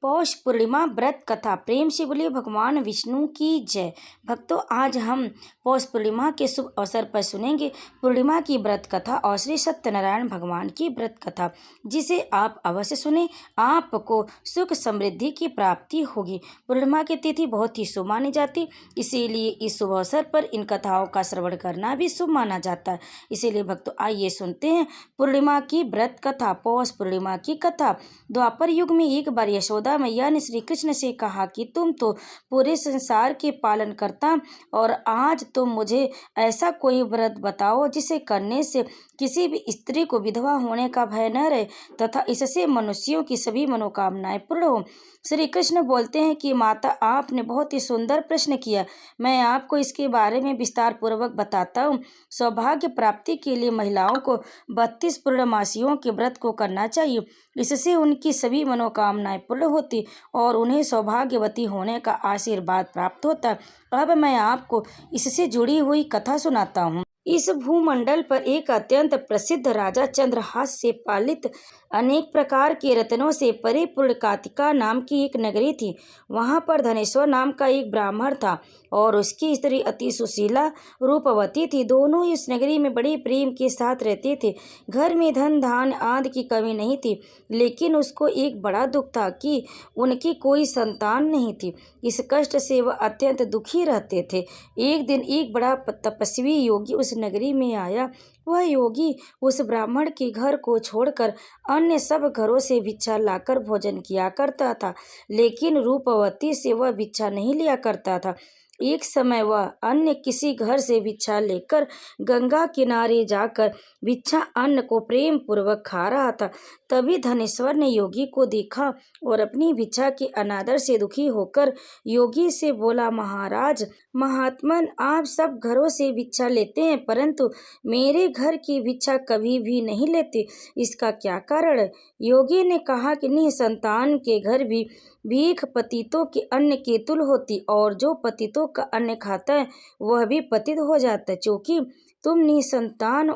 पौष पूर्णिमा व्रत कथा। प्रेम से बोलिए भगवान विष्णु की जय। भक्तों, आज हम पौष पूर्णिमा के शुभ अवसर पर सुनेंगे पूर्णिमा की व्रत कथा और श्री सत्यनारायण भगवान की व्रत कथा, जिसे आप अवश्य सुने। आपको सुख समृद्धि की प्राप्ति होगी। पूर्णिमा की तिथि बहुत ही शुभ मानी जाती, इसीलिए इस शुभ अवसर पर इन कथाओं का श्रवण करना भी शुभ माना जाता है। इसीलिए भक्तों, आइए सुनते हैं पूर्णिमा की व्रत कथा। पौष पूर्णिमा की कथा। द्वापर युग में एक बार यशोदा मैया ने श्री कृष्ण से कहा कि तुम तो पूरे संसार के पालन करता, और आज तुम मुझे ऐसा कोई व्रत बताओ जिसे करने से किसी भी स्त्री को विधवा होने का भय न रहे तथा इससे मनुष्यों की सभी मनोकामनाएं पूर्ण हो। श्री कृष्ण बोलते हैं कि माता, आपने बहुत ही सुंदर प्रश्न किया। मैं आपको इसके बारे में विस्तार पूर्वक बताता हूँ। सौभाग्य प्राप्ति के लिए महिलाओं को 32 पूर्णमासियों के व्रत को करना चाहिए। इससे उनकी सभी मनोकामनाएं पूर्ण होती और उन्हें सौभाग्यवती होने का आशीर्वाद प्राप्त होता। अब मैं आपको इससे जुड़ी हुई कथा सुनाता हूँ। इस भूमंडल पर एक अत्यंत प्रसिद्ध राजा चंद्रहास से पालित अनेक प्रकार के रत्नों से परिपूर्ण कातिका नाम की एक नगरी थी। वहां पर धनेश्वर नाम का एक ब्राह्मण था और उसकी स्त्री अति सुशीला रूपवती थी। दोनों इस नगरी में बड़े प्रेम के साथ रहते थे। घर में धन धान्य आदि की कमी नहीं थी, लेकिन उसको एक बड़ा दुख था कि उनकी कोई संतान नहीं थी। इस कष्ट से वह अत्यंत दुखी रहते थे। एक दिन एक बड़ा तपस्वी योगी उस नगरी में आया। वह योगी उस ब्राह्मण के घर को छोड़कर अन्य सब घरों से भिक्षा लाकर भोजन किया करता था, लेकिन रूपवती से वह भिक्षा नहीं लिया करता था। एक समय वह अन्य किसी घर से भिक्षा लेकर गंगा किनारे जाकर भिक्षा अन्न को प्रेम पूर्वक खा रहा था। तभी धनेश्वर ने योगी को देखा और अपनी भिक्षा के अनादर से दुखी होकर योगी से बोला, महाराज महात्मन, आप सब घरों से भिक्षा लेते हैं, परंतु मेरे घर की भिक्षा कभी भी नहीं लेते। इसका क्या कारण है? योगी ने कहा कि निसंतान के घर भी भीख पतितों के अन्न के तुल्य होती, और जो पतितों का अन्न खाता है वह भी पतित हो जाता है। क्योंकि तुम निसंतान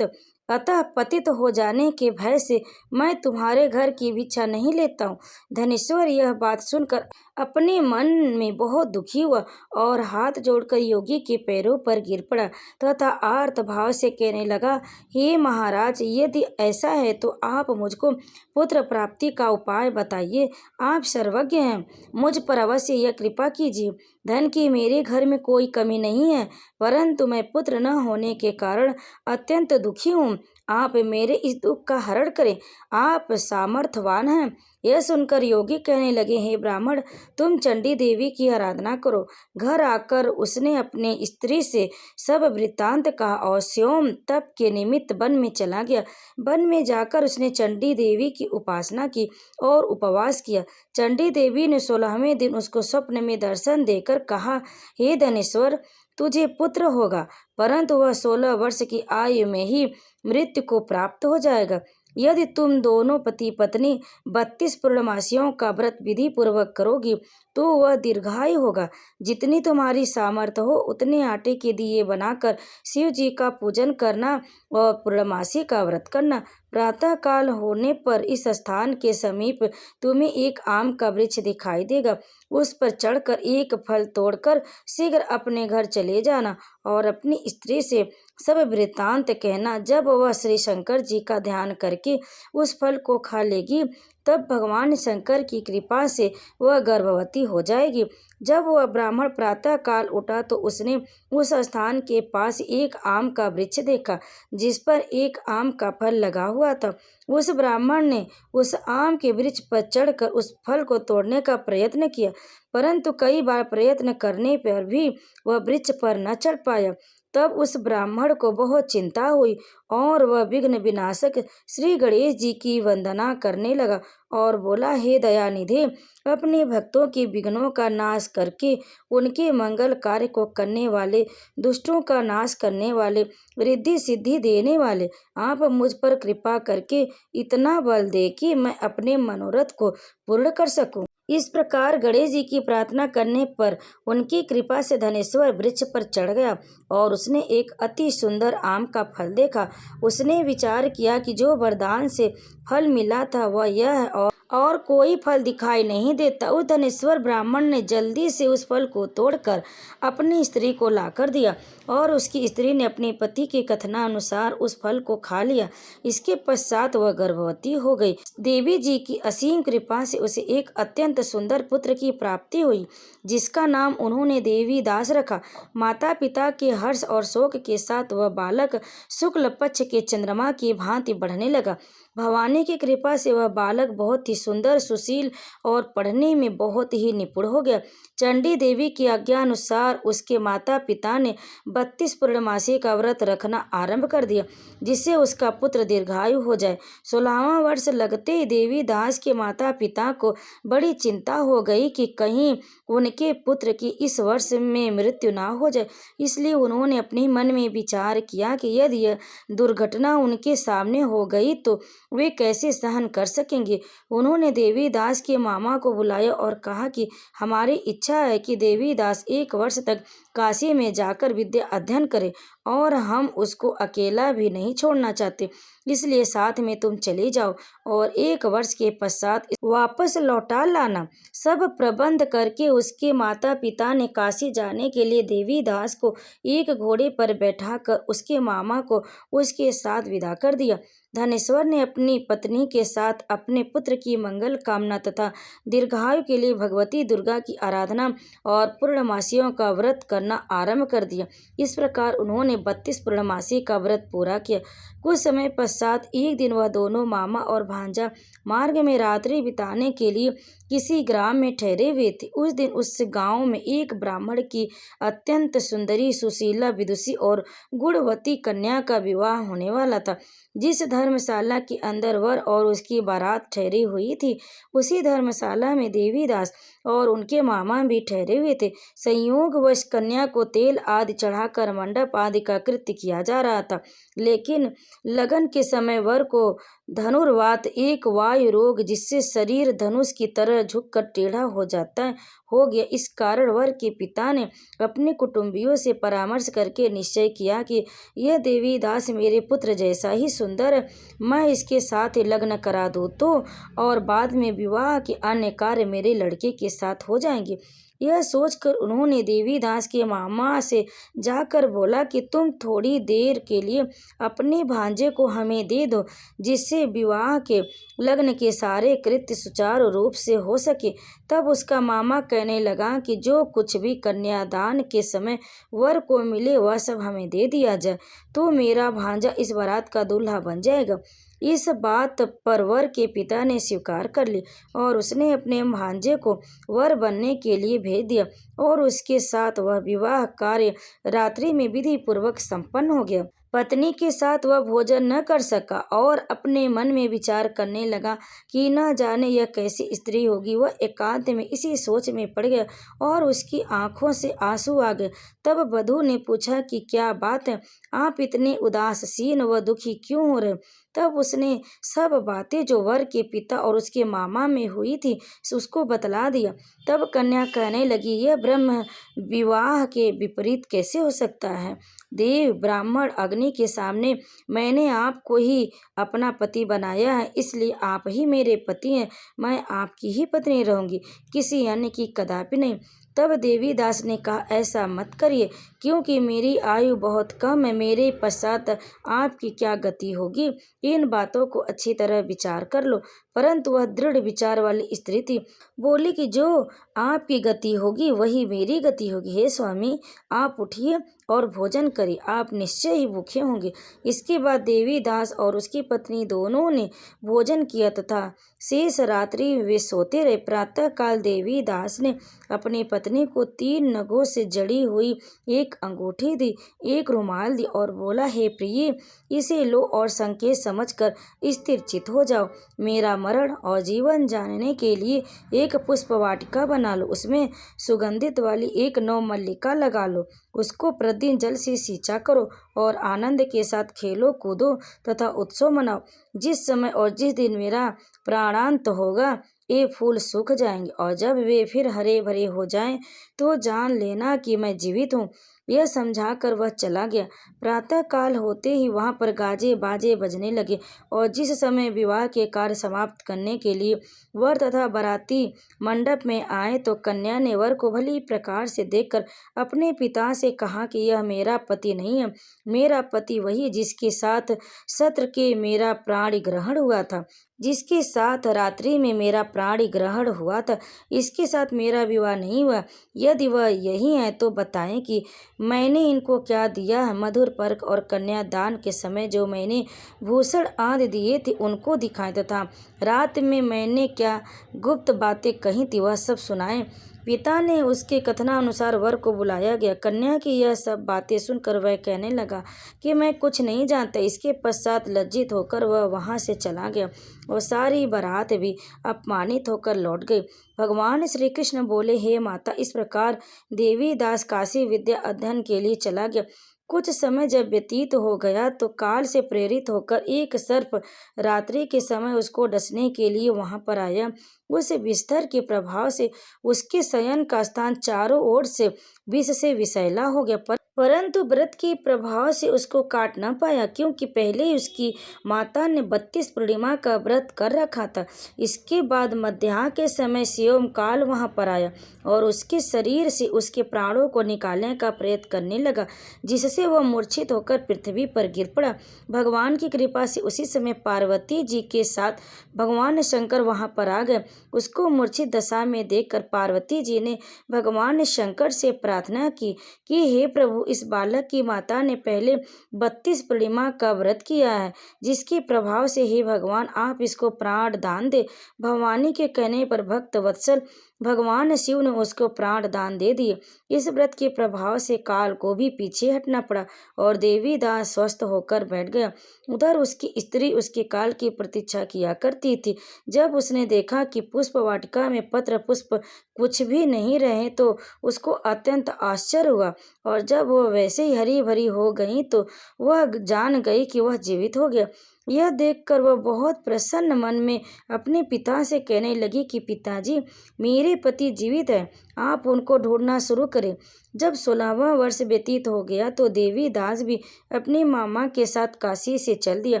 अतः पतित हो जाने के भय से मैं तुम्हारे घर की भिक्षा नहीं लेता हूँ। धनेश्वर यह बात सुनकर अपने मन में बहुत दुखी हुआ और हाथ जोड़कर योगी के पैरों पर गिर पड़ा तथा आर्त भाव से कहने लगा, हे महाराज, यदि ऐसा है तो आप मुझको पुत्र प्राप्ति का उपाय बताइए। आप सर्वज्ञ हैं, मुझ पर अवश्य यह कृपा कीजिए। धन की मेरे घर में कोई कमी नहीं है, परंतु मैं पुत्र न होने के कारण अत्यंत दुखी हूँ। आप मेरे इस दुख का हरण करें, आप सामर्थ्यवान हैं। यह सुनकर योगी कहने लगे, हे ब्राह्मण, तुम चंडी देवी की आराधना करो। घर आकर उसने अपने स्त्री से सब वृत्तांत कहा और स्वयं तप के निमित्त वन में चला गया। वन में जाकर उसने चंडी देवी की उपासना की और उपवास किया। चंडी देवी ने 16वें दिन उसको स्वप्न में दर्शन देकर कहा, हे धनेश्वर, तुझे पुत्र होगा, परंतु वह 16 वर्ष की आयु में ही मृत्यु को प्राप्त हो जाएगा। यदि तुम दोनों पति पत्नी 32 पूर्णमासियों का व्रत विधि पूर्वक करोगी तो वह दीर्घायु होगा। जितनी तुम्हारी सामर्थ्य हो उतने आटे के दिए बनाकर शिव जी का पूजन करना और पूर्णमासी का व्रत करना। प्रातः काल होने पर इस स्थान के समीप तुम्हें एक आम का वृक्ष दिखाई देगा। उस पर चढ़कर एक फल तोड़कर शीघ्र अपने घर चले जाना और अपनी स्त्री से सब वृत्तांत कहना। जब वह श्री शंकर जी का ध्यान करके उस फल को खा लेगी, तब भगवान शंकर की कृपा से वह गर्भवती हो जाएगी। जब वह ब्राह्मण प्रातः काल उठा तो उसने उस स्थान के पास एक आम का वृक्ष देखा, जिस पर एक आम का फल लगा हुआ था। उस ब्राह्मण ने उस आम के वृक्ष पर चढ़कर उस फल को तोड़ने का प्रयत्न किया, परंतु कई बार प्रयत्न करने पर भी वह वृक्ष पर न चढ़ पाया। तब उस ब्राह्मण को बहुत चिंता हुई और वह विघ्न विनाशक श्री गणेश जी की वंदना करने लगा और बोला, हे दयानिधे, अपने भक्तों के विघ्नों का नाश करके उनके मंगल कार्य को करने वाले, दुष्टों का नाश करने वाले, रिद्धि सिद्धि देने वाले, आप मुझ पर कृपा करके इतना बल दे कि मैं अपने मनोरथ को पूर्ण कर सकूं। इस प्रकार गणेश जी की प्रार्थना करने पर उनकी कृपा से धनेश्वर वृक्ष पर चढ़ गया और उसने एक अति सुंदर आम का फल देखा। उसने विचार किया कि जो वरदान से फल मिला था वह यह है और कोई फल दिखाई नहीं देता। उस धनेश्वर ब्राह्मण ने जल्दी से उस फल को तोड़कर अपनी स्त्री को लाकर दिया और उसकी स्त्री ने अपने पति के कथनानुसार उस फल को खा लिया। इसके पश्चात वह गर्भवती हो गई। देवी जी की असीम कृपा से उसे एक अत्यंत सुंदर पुत्र की प्राप्ति हुई, जिसका नाम उन्होंने देवी दास रखा। माता पिता के हर्ष और शोक के साथ वह बालक शुक्ल पक्ष के चंद्रमा की भांति बढ़ने लगा। भवानी की कृपा से वह बालक बहुत ही सुंदर, सुशील और पढ़ने में बहुत ही निपुण हो गया। चंडी देवी की आज्ञा अनुसार उसके माता पिता ने 32 पूर्णमासी का व्रत रखना आरंभ कर दिया, जिससे उसका पुत्र दीर्घायु हो जाए। 16वां वर्ष लगते ही देवी दास के माता पिता को बड़ी चिंता हो गई कि कहीं उनके पुत्र की इस वर्ष में मृत्यु ना हो जाए। इसलिए उन्होंने अपने मन में विचार किया कि यदि यह दुर्घटना उनके सामने हो गई तो वे कैसे सहन कर सकेंगे। उन्होंने देवी दास के मामा को बुलाया और कहा कि हमारी इच्छा है कि देवी दास 1 वर्ष तक काशी में जाकर विद्या अध्ययन करे और हम उसको अकेला भी नहीं छोड़ना चाहते, इसलिए साथ में तुम चले जाओ और 1 वर्ष के पश्चात वापस लौटा लाना। सब प्रबंध करके उसके माता पिता ने काशी जाने के लिए देवी दास को एक घोड़े पर बैठाकर उसके मामा को उसके साथ विदा कर दिया। धनेश्वर ने अपनी पत्नी के साथ अपने पुत्र की मंगल कामना तथा दीर्घायु के लिए भगवती दुर्गा की आराधना और पूर्णमासियों का व्रत करना आरंभ कर दिया। इस प्रकार उन्होंने 32 पूर्णमासी का व्रत पूरा किया। कुछ समय पश्चात एक दिन वह दोनों मामा और भांजा मार्ग में रात्रि बिताने के लिए किसी ग्राम में ठहरे हुए थे। उस दिन उस गांव में एक ब्राह्मण की अत्यंत सुंदरी, सुशीला, विदुषी और गुणवती कन्या का विवाह होने वाला था। जिस धर्मशाला के अंदर वर और उसकी बारात ठहरी हुई थी, उसी धर्मशाला में देवीदास और उनके मामा भी ठहरे हुए थे। संयोगवश कन्या को तेल आदि चढ़ाकर मंडप आदि का कृत्य किया जा रहा था, लेकिन लगन के समय वर को धनुर्वात, एक वायु रोग जिससे शरीर धनुष की तरह झुककर टेढ़ा हो जाता है, हो गया। इस कारण वर के पिता ने अपने कुटुंबियों से परामर्श करके निश्चय किया कि यह देवीदास मेरे पुत्र जैसा ही सुंदर है, मैं इसके साथ लग्न करा दूँ तो और बाद में विवाह के अन्य कार्य मेरे लड़के के साथ हो जाएंगे। यह सोचकर उन्होंने देवीदास के मामा से जाकर बोला कि तुम थोड़ी देर के लिए अपने भांजे को हमें दे दो, जिससे विवाह के लग्न के सारे कृत्य सुचारू रूप से हो सके। तब उसका मामा कहने लगा कि जो कुछ भी कन्यादान के समय वर को मिले वह सब हमें दे दिया जाए, तो मेरा भांजा इस बारात का दूल्हा बन जाएगा। इस बात पर वर के पिता ने स्वीकार कर ली और उसने अपने भांजे को वर बनने के लिए भेज दिया और उसके साथ वह विवाह कार्य रात्रि में विधि पूर्वक संपन्न हो गया। पत्नी के साथ वह भोजन न कर सका और अपने मन में विचार करने लगा कि न जाने यह कैसी स्त्री होगी। वह एकांत में इसी सोच में पड़ गया और उसकी आंखों से आंसू आ गए। तब वधू ने पूछा कि क्या बात है, आप इतने उदासीन व दुखी क्यों हो रहे? तब उसने सब बातें जो वर के पिता और उसके मामा में हुई थी उसको बतला दिया। तब कन्या कहने लगी, यह ब्रह्म विवाह के विपरीत कैसे हो सकता है? देव, ब्राह्मण, अग्नि के सामने मैंने आपको ही अपना पति बनाया है, इसलिए आप ही मेरे पति हैं। मैं आपकी ही पत्नी रहूंगी, किसी अन्य की कदापि नहीं। तब देवीदास ने कहा, ऐसा मत करिए, क्योंकि मेरी आयु बहुत कम है, मेरे पश्चात आपकी क्या गति होगी। इन बातों को अच्छी तरह विचार कर लो। परंतु वह दृढ़ विचार वाली स्त्री थी, बोली कि जो आपकी गति होगी वही मेरी गति होगी। हे स्वामी, आप उठिए और भोजन करिए, आप निश्चय ही भूखे होंगे। इसके बाद देवीदास और उसकी पत्नी दोनों ने भोजन किया तथा शेष रात्रि वे सोते रहे। प्रातः काल देवीदास ने अपनी पत्नी को 3 नगों से जड़ी हुई एक अंगूठी दी, एक रुमाल दी और बोला, हे प्रिय, इसे लो और संकेत समझकर स्थिरचित हो जाओ। मेरा मरण और जीवन जानने के लिए एक पुष्प वाटिका बना लो, उसमें सुगंधित वाली एक नवमल्लिका लगा लो, उसको प्रतिदिन जल से सींचा करो और आनंद के साथ खेलो कूदो तथा उत्सव मनाओ। जिस समय और जिस दिन मेरा प्राणांत होगा ये फूल सूख जाएंगे और जब वे फिर हरे भरे हो जाएं तो जान लेना कि मैं जीवित हूँ। यह समझाकर वह चला गया। प्रातः काल होते ही वहां पर गाजे बाजे बजने लगे और जिस समय विवाह के कार्य समाप्त करने के लिए वर तथा बाराती मंडप में आए तो कन्या ने वर को भली प्रकार से देखकर अपने पिता से कहा कि यह मेरा पति नहीं है, मेरा पति वही जिसके साथ सत्र के मेरा प्राण ग्रहण हुआ था, जिसके साथ रात्रि में मेरा प्राण ग्रहण हुआ था, इसके साथ मेरा विवाह नहीं हुआ। यदि वह यही है तो बताएं कि मैंने इनको क्या दिया है। मधुर पर्क और कन्यादान के समय जो मैंने भूषण आदि दिए थे उनको दिखाएं तथा रात में मैंने क्या गुप्त बातें कही थी वह सब सुनाएं। पिता ने उसके कथनानुसार वर को बुलाया गया। कन्या की यह सब बातें सुनकर वह कहने लगा कि मैं कुछ नहीं जानता। इसके पश्चात लज्जित होकर वह वहां से चला गया और सारी बारात भी अपमानित होकर लौट गई। भगवान श्री कृष्ण बोले, हे माता, इस प्रकार देवीदास काशी विद्या अध्ययन के लिए चला गया। कुछ समय जब व्यतीत हो गया तो काल से प्रेरित होकर एक सर्प रात्रि के समय उसको डसने के लिए वहां पर आया। उस बिस्तर के प्रभाव से उसके शयन का स्थान चारों ओर से विष से विषैला हो गया, परंतु व्रत के प्रभाव से उसको काट न पाया, क्योंकि पहले ही उसकी माता ने 32 पूर्णिमा का व्रत कर रखा था। इसके बाद मध्याह्न के समय शिवम काल वहां पर आया और उसके शरीर से उसके प्राणों को निकालने का प्रयत्न करने लगा, जिससे वह मूर्छित होकर पृथ्वी पर गिर पड़ा। भगवान की कृपा से उसी समय पार्वती जी के साथ भगवान शंकर वहां पर आ गए। उसको मूर्छित दशा में देखकर पार्वती जी ने भगवान शंकर से प्रार्थना की कि हे प्रभु, इस बालक की माता ने पहले 32 पूर्णिमा का व्रत किया है, जिसके प्रभाव से हे भगवान आप इसको प्राण दान दे। भवानी के कहने पर भक्त वत्सल भगवान शिव ने उसको प्राण दान दे दिए। इस व्रत के प्रभाव से काल को भी पीछे हटना पड़ा और देवीदास स्वस्थ होकर बैठ गया। उधर उसकी स्त्री उसके काल की प्रतीक्षा किया करती थी। जब उसने देखा कि पुष्प वाटिका में पत्र पुष्प कुछ भी नहीं रहे तो उसको अत्यंत आश्चर्य हुआ और जब वह वैसे ही हरी भरी हो गई तो वह जान गई कि वह जीवित हो गया। यह देखकर वह बहुत प्रसन्न मन में अपने पिता से कहने लगी कि पिताजी, मेरे पति जीवित हैं, आप उनको ढूंढना शुरू करें। जब 16वां वर्ष व्यतीत हो गया तो देवीदास भी अपने मामा के साथ काशी से चल दिया।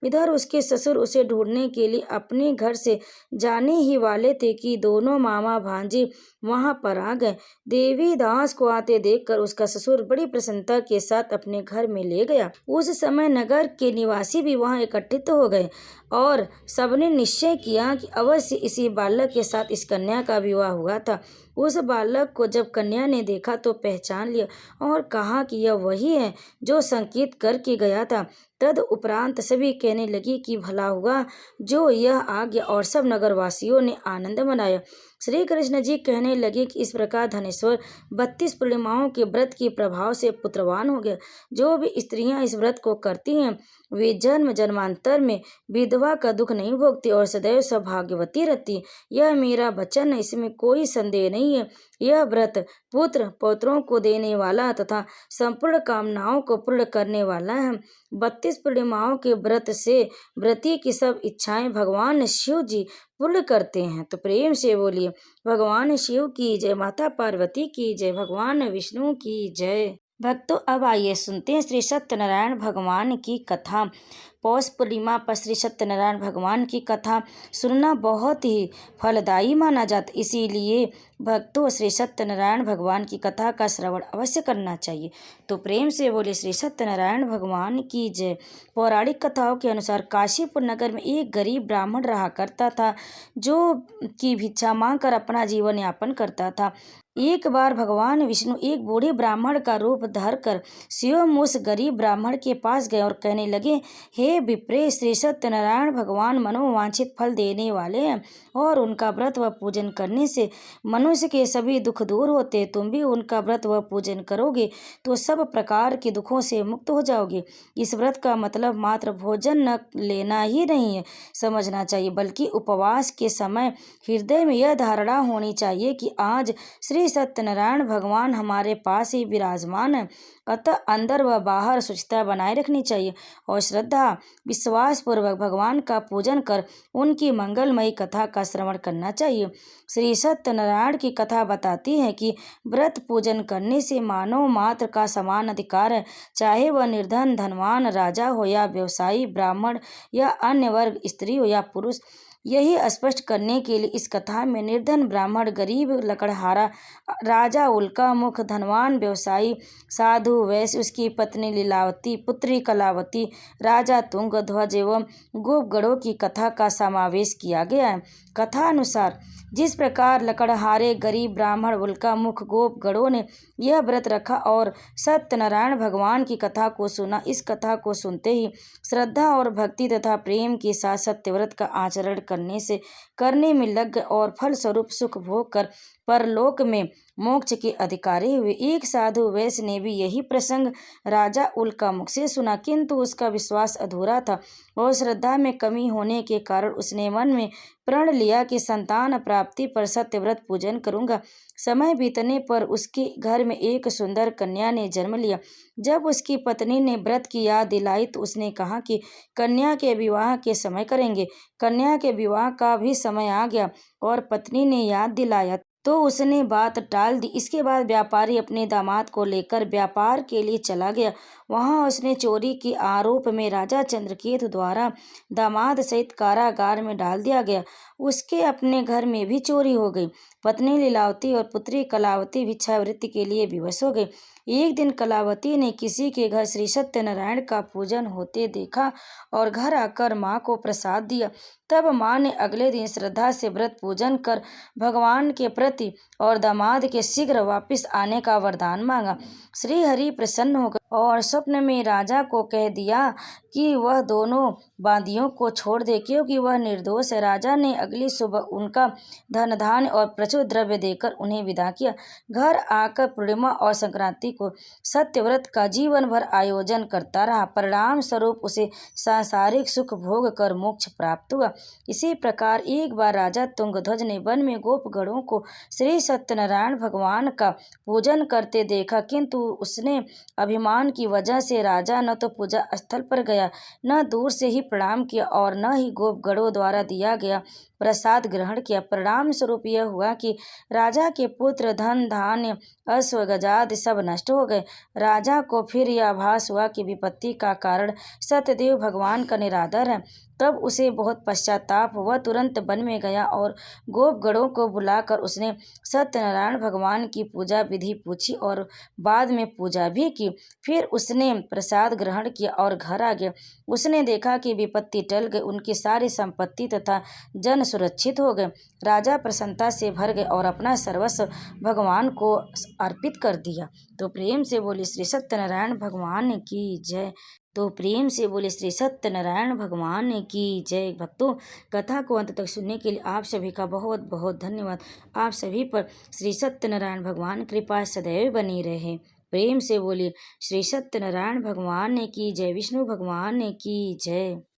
इधर उसके ससुर उसे ढूंढने के लिए अपने घर से जाने ही वाले थे कि दोनों मामा भांजे वहां पर आ गए। देवीदास को आते देखकर उसका ससुर बड़ी प्रसन्नता के साथ अपने घर में ले गया। उस समय नगर के निवासी भी वहां एकत्रित हो गए और सबने निश्चय किया कि अवश्य इसी बालक के साथ इस कन्या का विवाह हुआ था। उस बालक को जब कन्या ने देखा तो पहचान लिया और कहा कि यह वही है जो संकेत करके गया था। तद उपरांत सभी कहने लगी कि भला हुआ जो यह आ गया और सब नगरवासियों ने आनंद मनाया। श्री कृष्ण जी कहने लगे कि इस प्रकार धनेश्वर 32 पूर्णिमाओं के व्रत के प्रभाव से पुत्रवान हो गया। जो भी स्त्रियां इस व्रत को करती हैं वे जन्म जन्मांतर में विधवा का दुख नहीं भोगती और सदैव सौभाग्यवती रहती है। यह मेरा वचन है, इसमें कोई संदेह नहीं है। यह व्रत पुत्र पौत्रों को देने वाला तथा संपूर्ण कामनाओं को पूर्ण करने वाला है। 32 पूर्णिमाओं के व्रत से व्रती की सब इच्छाएं भगवान शिव जी पूर्ण करते हैं। तो प्रेम से बोलिए भगवान शिव की जय, माता पार्वती की जय, भगवान विष्णु की जय। भक्तों, अब आइए सुनते हैं श्री सत्यनारायण भगवान की कथा। पौष पूर्णिमा पर श्री सत्यनारायण भगवान की कथा सुनना बहुत ही फलदायी माना जाता, इसीलिए भक्तों श्री सत्यनारायण भगवान की कथा का श्रवण अवश्य करना चाहिए। तो प्रेम से बोले श्री सत्यनारायण भगवान की जय। पौराणिक कथाओं के अनुसार काशीपुर नगर में एक गरीब ब्राह्मण रहा करता था, जो की भिक्षा मांगकर अपना जीवन यापन करता था। एक बार भगवान विष्णु एक बूढ़े ब्राह्मण का रूप धरकर स्वयं उस गरीब ब्राह्मण के पास गए और कहने लगे, हे विप्रे, श्री सत्यनारायण भगवान मनोवांछित फल देने वाले हैं और उनका व्रत व पूजन करने से मनुष्य के सभी दुख दूर होते। तुम भी उनका व्रत व पूजन करोगे तो सब प्रकार के दुखों से मुक्त हो जाओगे। इस व्रत का मतलब मात्र भोजन न लेना ही नहीं है, समझना चाहिए, बल्कि उपवास के समय हृदय में यह धारणा होनी चाहिए कि आज श्री सत्यनारायण भगवान हमारे पास ही विराजमान है। अतः अंदर व बाहर स्वच्छता बनाए रखनी चाहिए और श्रद्धा विश्वास पूर्वक भगवान का पूजन कर उनकी मंगलमयी कथा का श्रवण करना चाहिए। श्री सत्यनारायण की कथा बताती है कि व्रत पूजन करने से मानव मात्र का समान अधिकार है, चाहे वह निर्धन धनवान राजा हो या व्यवसायी, ब्राह्मण या अन्य वर्ग, स्त्री हो या पुरुष। यही स्पष्ट करने के लिए इस कथा में निर्धन ब्राह्मण, गरीब लकड़हारा, राजा उल्का मुख, धनवान व्यवसायी, साधु वैश्य, उसकी पत्नी लीलावती, पुत्री कलावती, राजा तुंगध्वज एवं गोपगढ़ों की कथा का समावेश किया गया है। कथा अनुसार जिस प्रकार लकड़हारे, गरीब, ब्राह्मण, उल्का मुख, गोपगढ़ों ने यह व्रत रखा और सत्यनारायण भगवान की कथा को सुना, इस कथा को सुनते ही श्रद्धा और भक्ति तथा प्रेम के साथ सत्यव्रत का आचरण करने में लग गए और फलस्वरूप सुख भोग कर परलोक में मोक्ष के अधिकारी हुए। एक साधु वैश्य ने भी यही प्रसंग राजा उल्कामुख से सुना, किंतु उसका विश्वास अधूरा था और श्रद्धा में कमी होने के कारण उसने मन में प्रण लिया कि संतान प्राप्ति पर सत्यव्रत पूजन करूंगा। समय बीतने पर उसके घर में एक सुंदर कन्या ने जन्म लिया। जब उसकी पत्नी ने व्रत की याद दिलाई तो उसने कहा कि कन्या के विवाह के समय करेंगे। कन्या के विवाह का भी समय आ गया और पत्नी ने याद दिलाया तो उसने बात टाल दी। इसके बाद व्यापारी अपने दामाद को लेकर व्यापार के लिए चला गया। वहां उसने चोरी के आरोप में राजा चंद्रकेतु द्वारा दामाद सहित कारागार में डाल दिया गया। उसके अपने घर में भी चोरी हो गई। पत्नी लीलावती और पुत्री कलावती भिक्षावृत्ति के लिए विवश हो गई। एक दिन कलावती ने किसी के घर श्री सत्यनारायण का पूजन होते देखा और घर आकर माँ को प्रसाद दिया। तब माँ ने अगले दिन श्रद्धा से व्रत पूजन कर भगवान के प्रति और दामाद के शीघ्र वापस आने का वरदान मांगा। श्री हरि प्रसन्न हो गए और स्वप्न में राजा को कह दिया कि वह दोनों बांदियों को छोड़ दे, क्योंकि वह निर्दोष है। राजा ने अगली सुबह उनका धन धान्य और प्रचुर द्रव्य देकर उन्हें विदा किया। घर आकर पूर्णिमा और संक्रांति को सत्यव्रत का जीवन भर आयोजन करता रहा। परिणाम स्वरूप उसे सांसारिक सुख भोग कर मोक्ष प्राप्त हुआ। इसी प्रकार एक बार राजा तुंगध्वज ने वन में गोपगढ़ों को श्री सत्यनारायण भगवान का पूजन करते देखा, किंतु उसने अभिमान की वजह से राजा न तो पूजा स्थल पर गया, न दूर से ही प्रणाम किया और न ही गोपगढ़ों द्वारा दिया गया प्रसाद ग्रहण किया। परिणाम स्वरूप यह हुआ कि राजा के पुत्र, धन धान्य, अश्व गजादि सब नष्ट हो गए। राजा को फिर यह आभास हुआ कि विपत्ति का कारण सत्यदेव भगवान का निरादर है। तब उसे बहुत पश्चाताप हुआ। तुरंत वन में गया और गोपगढ़ों को बुलाकर उसने सत्यनारायण भगवान की पूजा विधि पूछी और बाद में पूजा भी की। फिर उसने प्रसाद ग्रहण किया और घर आ गया। उसने देखा कि विपत्ति टल गई, उनकी सारी संपत्ति तथा जन सुरक्षित हो गए। राजा प्रसन्नता से भर गए और अपना सर्वस्व भगवान को अर्पित कर दिया। तो प्रेम से बोले श्री सत्यनारायण भगवान की जय। तो प्रेम से बोले श्री सत्यनारायण भगवान की जय। भक्तों, कथा को अंत तक सुनने के लिए आप सभी का बहुत बहुत धन्यवाद। आप सभी पर श्री सत्यनारायण भगवान कृपा सदैव बनी रहे। प्रेम से बोलिए श्री सत्यनारायण भगवान की जय, विष्णु भगवान की जय।